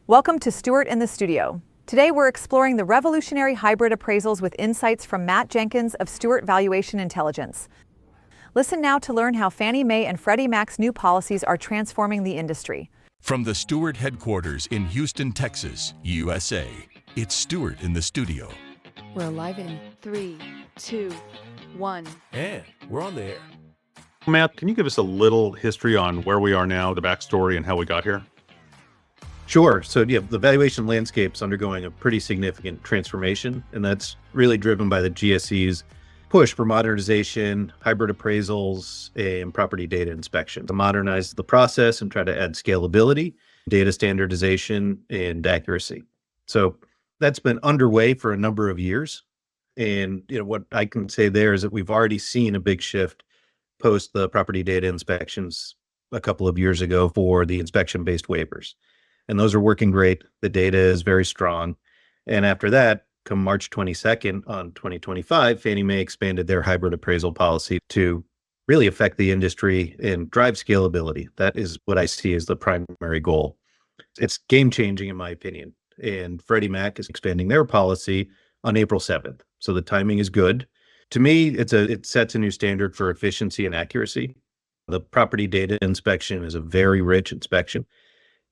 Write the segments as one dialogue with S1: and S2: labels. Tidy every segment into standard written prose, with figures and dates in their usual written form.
S1: Welcome to Stewart in the Studio. Today we're exploring the revolutionary hybrid appraisals with insights from Matt Jenkins of Stewart Valuation Intelligence. Listen now to learn how Fannie Mae and Freddie Mac's new policies are transforming the industry.
S2: From the Stewart headquarters in Houston, Texas, USA, it's Stewart in the Studio.
S3: We're live in 3, 2, 1.
S4: And we're on the air.
S5: Matt, can you give us a little history on where we are now, the backstory, and how we got here?
S6: Sure. So the valuation landscape's undergoing a pretty significant transformation, and that's really driven by the GSE's push for modernization, hybrid appraisals, and property data inspection to modernize the process and try to add scalability, data standardization, and accuracy. So that's been underway for a number of years. And what I can say there is that we've already seen a big shift post the property data inspections a couple of years ago for the inspection-based waivers. And those are working great. The data is very strong. And after that, come March 22nd on 2025, Fannie Mae expanded their hybrid appraisal policy to really affect the industry and drive scalability. That is what I see as the primary goal. It's game-changing in my opinion. And Freddie Mac is expanding their policy on April 7th. So the timing is good. To me, it sets a new standard for efficiency and accuracy. The property data inspection is a very rich inspection,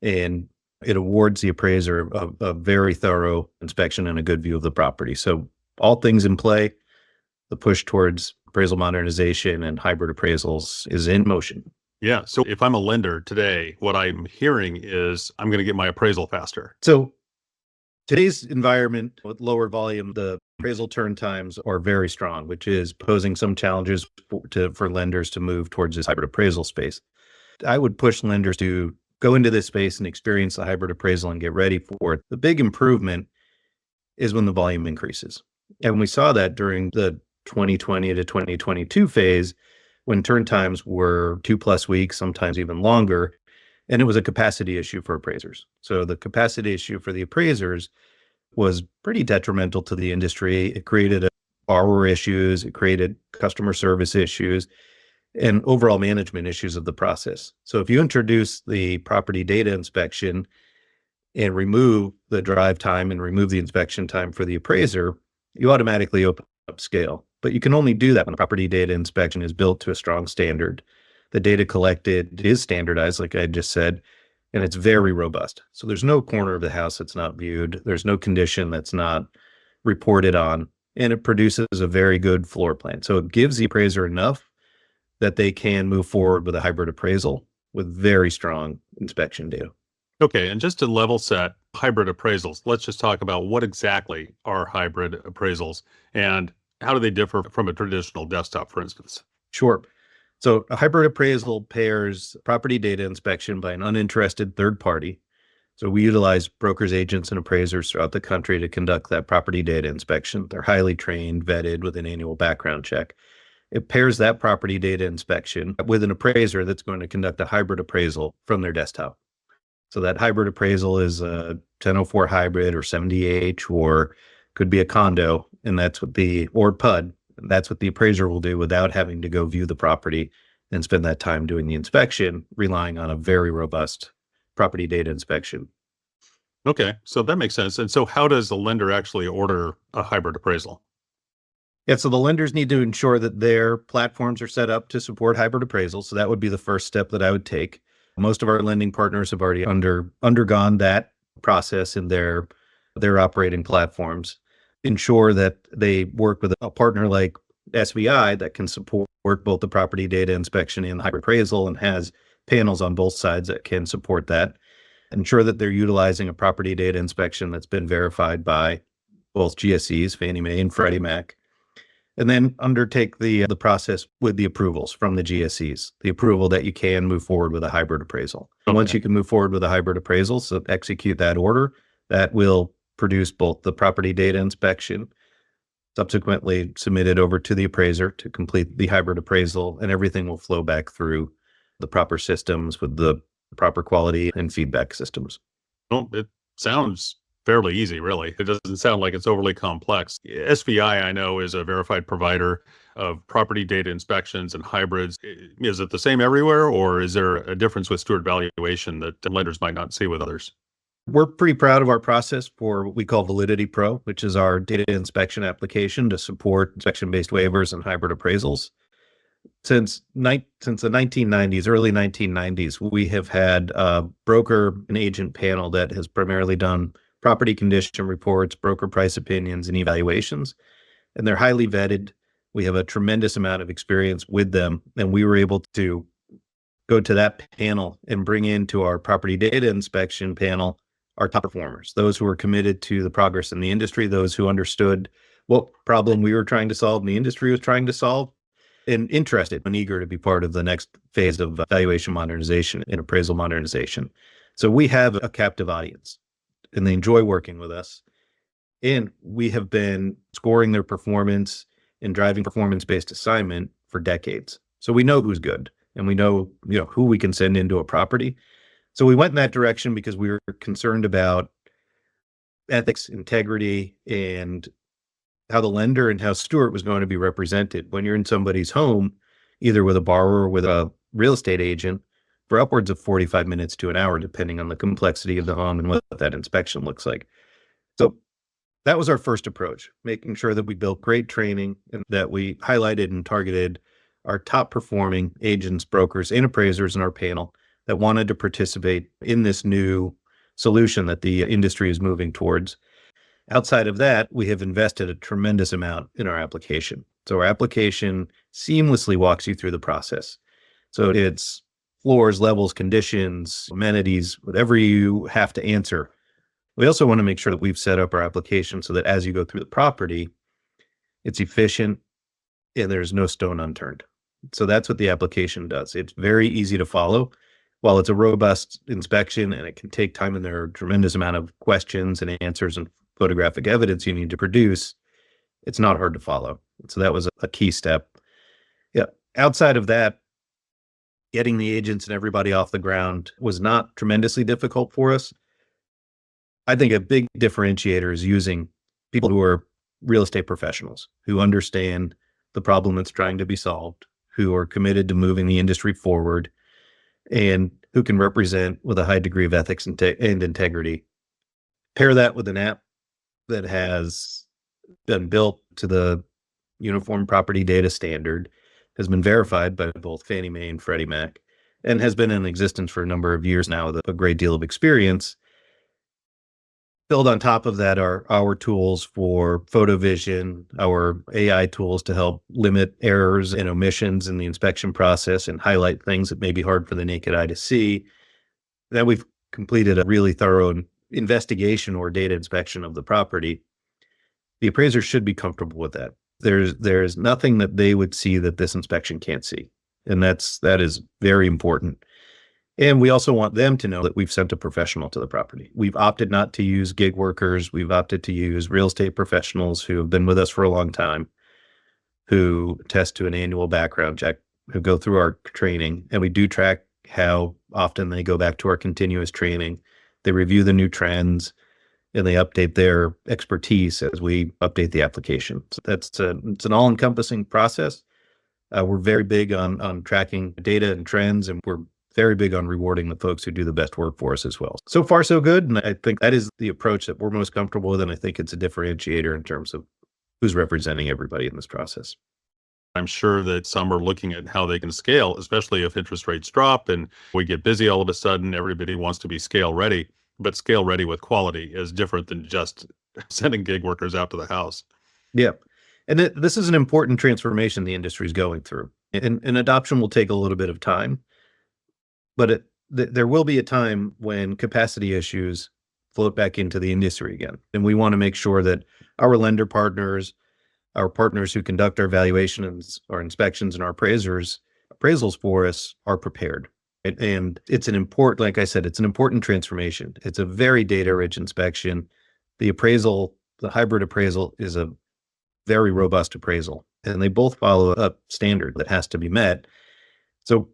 S6: and it awards the appraiser a very thorough inspection and a good view of the property. So all things in play, the push towards appraisal modernization and hybrid appraisals is in motion.
S5: Yeah. So if I'm a lender today, what I'm hearing is I'm going to get my appraisal faster.
S6: So today's environment with lower volume, the appraisal turn times are very strong, which is posing some challenges for lenders to move towards this hybrid appraisal space. I would push lenders to go into this space and experience the hybrid appraisal and get ready for it. The big improvement is when the volume increases. And we saw that during the 2020 to 2022 phase when turn times were 2+ weeks, sometimes even longer. And it was a capacity issue for appraisers. So the capacity issue for the appraisers was pretty detrimental to the industry. It created borrower issues, it created customer service issues, and overall management issues of the process. So if you introduce the property data inspection and remove the drive time and remove the inspection time for the appraiser, you automatically open up scale. But you can only do that when the property data inspection is built to a strong standard. The data collected is standardized, like I just said, and it's very robust. So there's no corner of the house that's not viewed. There's no condition that's not reported on, and it produces a very good floor plan. So it gives the appraiser enough that they can move forward with a hybrid appraisal with very strong inspection data.
S5: Okay. And just to level set hybrid appraisals, let's just talk about what exactly are hybrid appraisals and how do they differ from a traditional desktop, for instance?
S6: Sure. So a hybrid appraisal pairs property data inspection by an uninterested third party. So we utilize brokers, agents, and appraisers throughout the country to conduct that property data inspection. They're highly trained, vetted with an annual background check. It pairs that property data inspection with an appraiser that's going to conduct a hybrid appraisal from their desktop. So that hybrid appraisal is a 1004 hybrid or 70H, or could be a condo, and that's what or PUD. That's what the appraiser will do without having to go view the property and spend that time doing the inspection, relying on a very robust property data inspection.
S5: Okay, so that makes sense. And so how does the lender actually order a hybrid appraisal?
S6: Yeah, so the lenders need to ensure that their platforms are set up to support hybrid appraisals. So that would be the first step that I would take. Most of our lending partners have already undergone that process in their operating platforms. Ensure that they work with a partner like SVI that can support both the property data inspection and the hybrid appraisal and has panels on both sides that can support that. Ensure that they're utilizing a property data inspection that's been verified by both GSEs, Fannie Mae and Freddie Mac. And then undertake the process with the approvals from the GSEs, the approval that you can move forward with a hybrid appraisal. Okay. Once you can move forward with a hybrid appraisal, so execute that order, that will produce both the property data inspection, subsequently submitted over to the appraiser to complete the hybrid appraisal, and everything will flow back through the proper systems with the proper quality and feedback systems.
S5: Well, it sounds fairly easy, really. It doesn't sound like it's overly complex. SVI, I know, is a verified provider of property data inspections and hybrids. Is it the same everywhere, or is there a difference with Stewart Valuation that lenders might not see with others?
S6: We're pretty proud of our process for what we call Validity Pro, which is our data inspection application to support inspection-based waivers and hybrid appraisals. Since the 1990s, early 1990s, we have had a broker and agent panel that has primarily done property condition reports, broker price opinions, and evaluations. And they're highly vetted. We have a tremendous amount of experience with them. And we were able to go to that panel and bring into our property data inspection panel our top performers, those who were committed to the progress in the industry, those who understood what problem we were trying to solve and the industry was trying to solve, and interested and eager to be part of the next phase of valuation modernization and appraisal modernization. So we have a captive audience and they enjoy working with us. And we have been scoring their performance and driving performance-based assignment for decades. So we know who's good and we know, who we can send into a property. So we went in that direction because we were concerned about ethics, integrity, and how the lender and how Stewart was going to be represented when you're in somebody's home, either with a borrower or with a real estate agent, for upwards of 45 minutes to an hour, depending on the complexity of the home and what that inspection looks like. So that was our first approach, making sure that we built great training and that we highlighted and targeted our top performing agents, brokers, and appraisers in our panel that wanted to participate in this new solution that the industry is moving towards. Outside of that, we have invested a tremendous amount in our application. So our application seamlessly walks you through the process. So it's floors, levels, conditions, amenities, whatever you have to answer. We also want to make sure that we've set up our application so that as you go through the property, it's efficient and there's no stone unturned. So that's what the application does. It's very easy to follow. While it's a robust inspection and it can take time and there are a tremendous amount of questions and answers and photographic evidence you need to produce, it's not hard to follow. So that was a key step. Yeah. Outside of that, getting the agents and everybody off the ground was not tremendously difficult for us. I think a big differentiator is using people who are real estate professionals, who understand the problem that's trying to be solved, who are committed to moving the industry forward, and who can represent with a high degree of ethics and integrity. Pair that with an app that has been built to the Uniform Property Data Standard, has been verified by both Fannie Mae and Freddie Mac, and has been in existence for a number of years now with a great deal of experience. Build on top of that are our tools for photo vision, our AI tools to help limit errors and omissions in the inspection process and highlight things that may be hard for the naked eye to see. Then we've completed a really thorough investigation or data inspection of the property. The appraiser should be comfortable with that. There's nothing that they would see that this inspection can't see. And that is very important. And we also want them to know that we've sent a professional to the property. We've opted not to use gig workers. We've opted to use real estate professionals who have been with us for a long time, who test to an annual background check, who go through our training. And we do track how often they go back to our continuous training. They review the new trends and they update their expertise as we update the application. So it's an all-encompassing process. We're very big on tracking data and trends, and we're very big on rewarding the folks who do the best work for us as well. So far, so good. And I think that is the approach that we're most comfortable with. And I think it's a differentiator in terms of who's representing everybody in this process.
S5: I'm sure that some are looking at how they can scale, especially if interest rates drop and we get busy all of a sudden. Everybody wants to be scale ready, but scale ready with quality is different than just sending gig workers out to the house.
S6: Yeah. And this is an important transformation the industry is going through. And adoption will take a little bit of time. But there will be a time when capacity issues float back into the industry again. And we want to make sure that our lender partners, our partners who conduct our valuations, our inspections, and our appraisals for us are prepared. And it's like I said, it's an important transformation. It's a very data-rich inspection. The hybrid appraisal is a very robust appraisal, and they both follow a standard that has to be met. So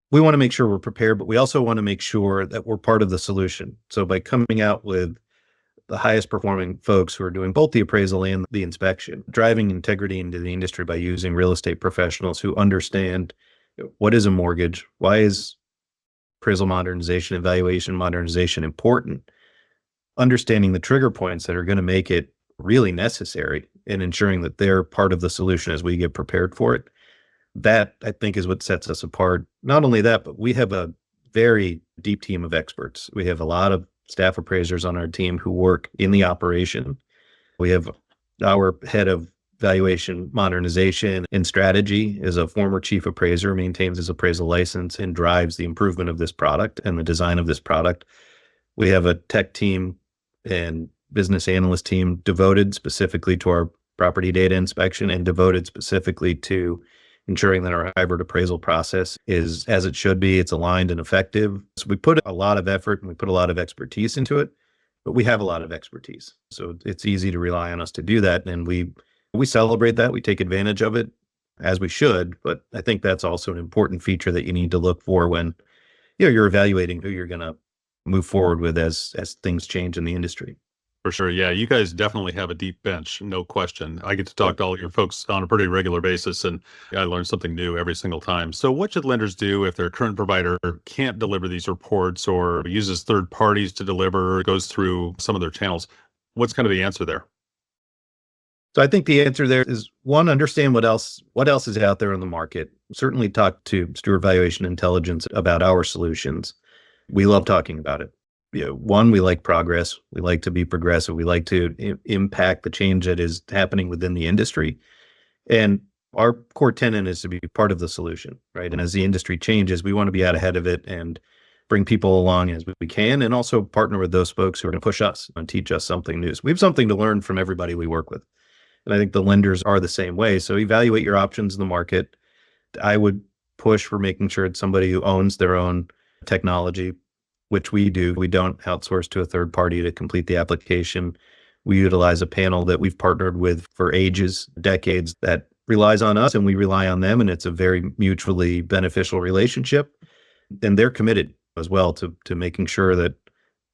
S6: we want to make sure we're prepared, but we also want to make sure that we're part of the solution. So by coming out with the highest performing folks who are doing both the appraisal and the inspection, driving integrity into the industry by using real estate professionals who understand what is a mortgage, why is appraisal modernization and valuation modernization important, understanding the trigger points that are going to make it really necessary and ensuring that they're part of the solution as we get prepared for it. That, I think, is what sets us apart. Not only that, but we have a very deep team of experts. We have a lot of staff appraisers on our team who work in the operation. We have our head of valuation modernization and strategy is a former chief appraiser, maintains his appraisal license, and drives the improvement of this product and the design of this product. We have a tech team and business analyst team devoted specifically to our property data inspection and devoted specifically to ensuring that our hybrid appraisal process is as it should be. It's aligned and effective. So we put a lot of effort and we put a lot of expertise into it, but we have a lot of expertise. So it's easy to rely on us to do that. And we celebrate that. We take advantage of it as we should. But I think that's also an important feature that you need to look for when you're evaluating who you're going to move forward with as things change in the industry.
S5: For sure. Yeah, you guys definitely have a deep bench, no question. I get to talk to all your folks on a pretty regular basis, and I learn something new every single time. So what should lenders do if their current provider can't deliver these reports or uses third parties to deliver, or goes through some of their channels? What's kind of the answer there?
S6: So I think the answer there is, one, understand what else is out there in the market. Certainly talk to Stewart Valuation Intelligence about our solutions. We love talking about it. One, we like progress. We like to be progressive. We like to impact the change that is happening within the industry. And our core tenet is to be part of the solution, right? And as the industry changes, we want to be out ahead of it and bring people along as we can, and also partner with those folks who are going to push us and teach us something new. So we have something to learn from everybody we work with. And I think the lenders are the same way. So evaluate your options in the market. I would push for making sure it's somebody who owns their own technology, which we do. We don't outsource to a third party to complete the application. We utilize a panel that we've partnered with for ages, decades, that relies on us and we rely on them. And it's a very mutually beneficial relationship. And they're committed as well to making sure that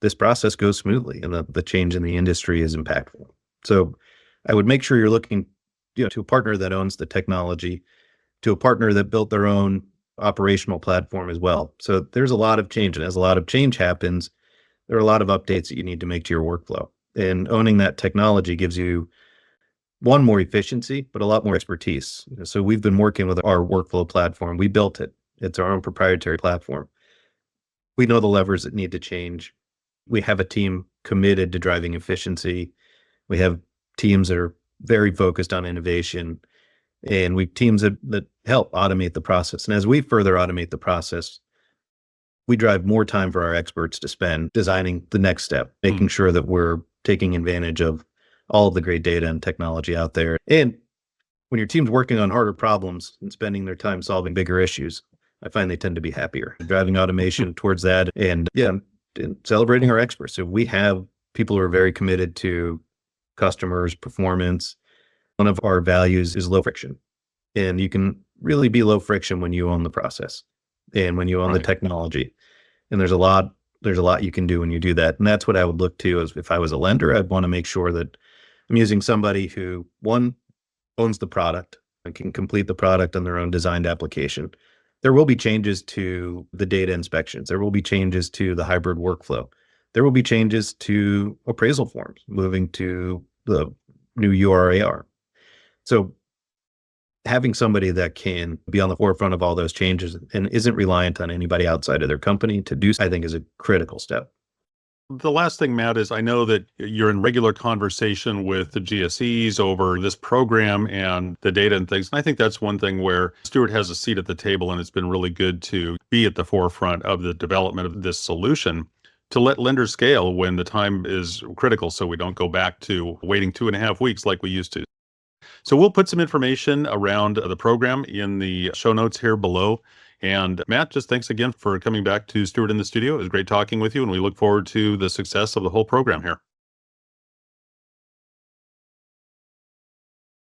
S6: this process goes smoothly and that the change in the industry is impactful. So I would make sure you're looking to a partner that owns the technology, to a partner that built their own operational platform as well. So there's a lot of change, and as a lot of change happens, there are a lot of updates that you need to make to your workflow. And owning that technology gives you, one, more efficiency, but a lot more expertise. So we've been working with our workflow platform. We built it. It's our own proprietary platform. We know the levers that need to change. We have a team committed to driving efficiency. We have teams that are very focused on innovation. And we have teams that help automate the process. And as we further automate the process, we drive more time for our experts to spend designing the next step, making sure that we're taking advantage of all of the great data and technology out there. And when your team's working on harder problems and spending their time solving bigger issues, I find they tend to be happier. Driving automation towards that and celebrating our experts. So we have people who are very committed to customers, performance. One of our values is low friction. And you can really be low friction when you own the process and when you own the technology. And there's a lot you can do when you do that. And that's what I would look to as if I was a lender. I'd want to make sure that I'm using somebody who, one, owns the product and can complete the product on their own designed application. There will be changes to the data inspections. There will be changes to the hybrid workflow. There will be changes to appraisal forms, moving to the new URAR. So having somebody that can be on the forefront of all those changes and isn't reliant on anybody outside of their company to do, I think, is a critical step.
S5: The last thing, Matt, is I know that you're in regular conversation with the GSEs over this program and the data and things. And I think that's one thing where Stewart has a seat at the table, and it's been really good to be at the forefront of the development of this solution to let lenders scale when the time is critical, so we don't go back to waiting 2.5 weeks like we used to. So we'll put some information around the program in the show notes here below. And Matt, just thanks again for coming back to Stewart in the Studio. It was great talking with you, and we look forward to the success of the whole program here.